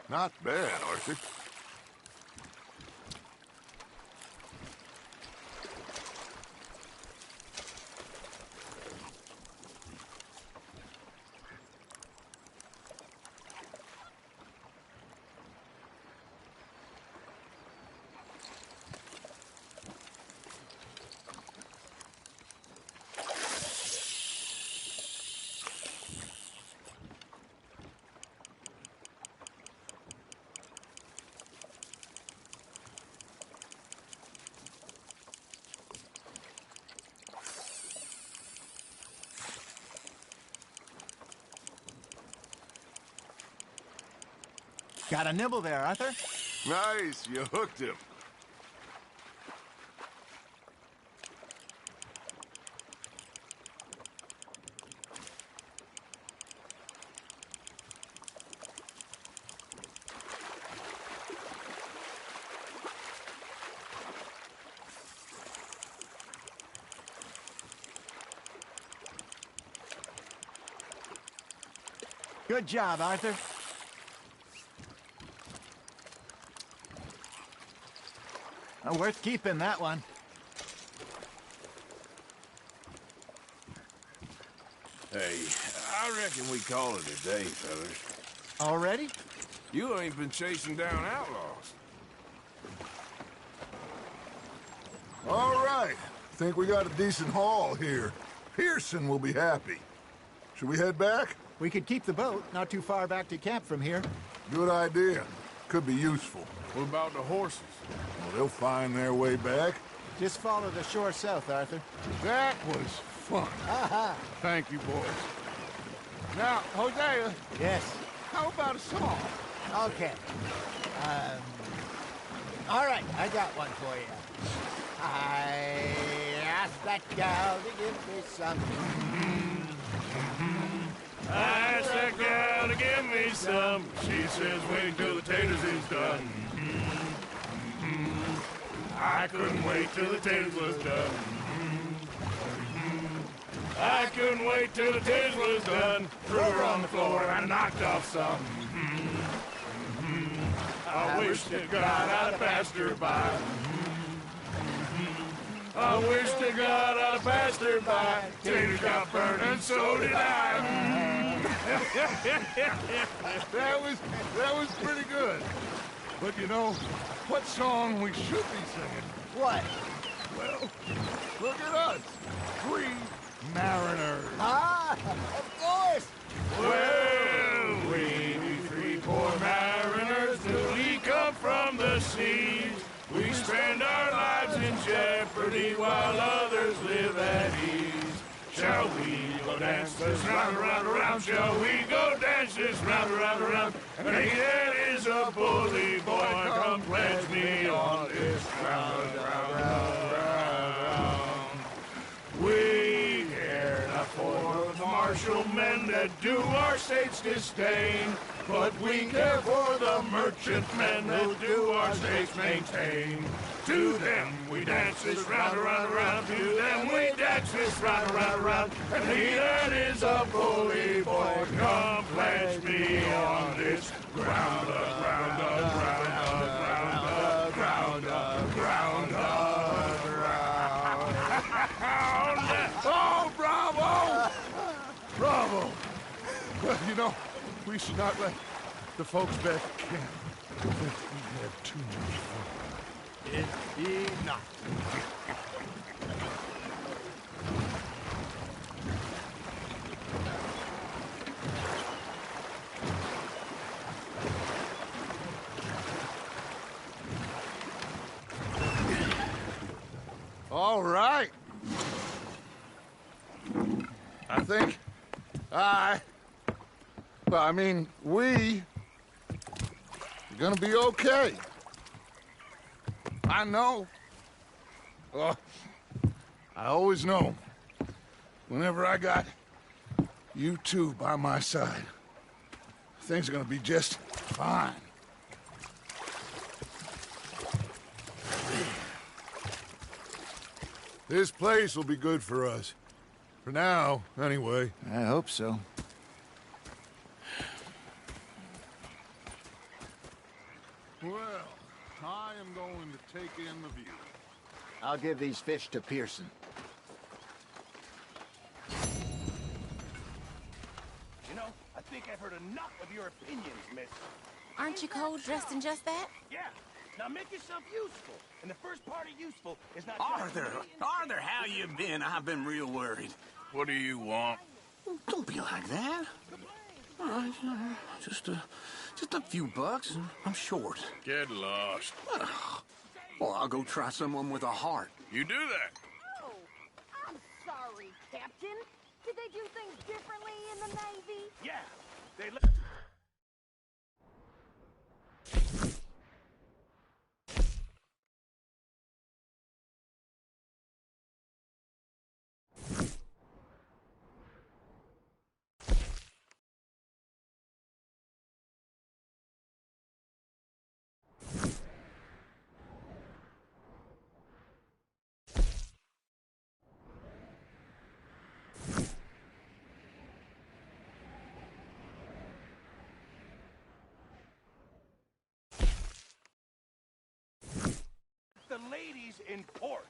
Not bad, Arthur. Got a nibble there, Arthur. Nice, you hooked him. Good job, Arthur. Worth keeping, that one. Hey, I reckon we call it a day, fellas. Already? You ain't been chasing down outlaws. All right. Think we got a decent haul here. Pearson will be happy. Should we head back? We could keep the boat, not too far back to camp from here. Good idea. Could be useful. What about the horses? Well, they'll find their way back. Just follow the shore south, Arthur. That was fun. Thank you, boys. Now, Hosea. Yes? How about a song? Okay. All right, I got one for you. I asked that gal to give me some. I asked that gal to give me some. She says wait till the taters is done. I couldn't wait till the taters was done. I couldn't wait till the taters was done. Threw her on the floor and I knocked off some. I wish to God I'd have passed her by. I wish to God I'd have passed her by. Taters got burned and so did I. that was pretty good. But you know, what song we should be singing? What? Well, look at us. 3 mariners. Ah, of course. Well, we be 3 poor mariners newly come from the seas. We spend our lives in jeopardy while others live at ease. Shall we go dance this round, around, around? Shall we go dance this round, around, around? And that is a bully boy, come pledge me on this round, round, round, round. We care not for the martial men that do our state's disdain, but we care for the merchant men that do our states maintain. To them we dance this round, around, around. To them we dance this round, around, around. And he that is a bully boy, come pledge me on this ground, ground, ground, ground, ground, ground, ground. Oh, bravo! Bravo! Well, you know, we should not let the folks back at camp think we had too much fun. It's enough. All right. I think we are gonna be okay. I know. Well, I always know. Whenever I got you two by my side, things are gonna be just fine. This place will be good for us. For now, anyway. I hope so. Well, I am going to take in the view. I'll give these fish to Pearson. You know, I think I've heard enough of your opinions, miss. Aren't you cold dressed in just that? Yeah. Now make yourself useful. And the first part of useful is not... Arthur, how you been? I've been real worried. What do you want? Don't be like that. All right, just a few bucks, and I'm short. Get lost. Well, I'll go try someone with a heart. You do that. Oh, I'm sorry, Captain. Did they do things differently in the Navy? Yeah. They The ladies in port.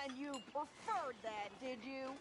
And you preferred that, did you?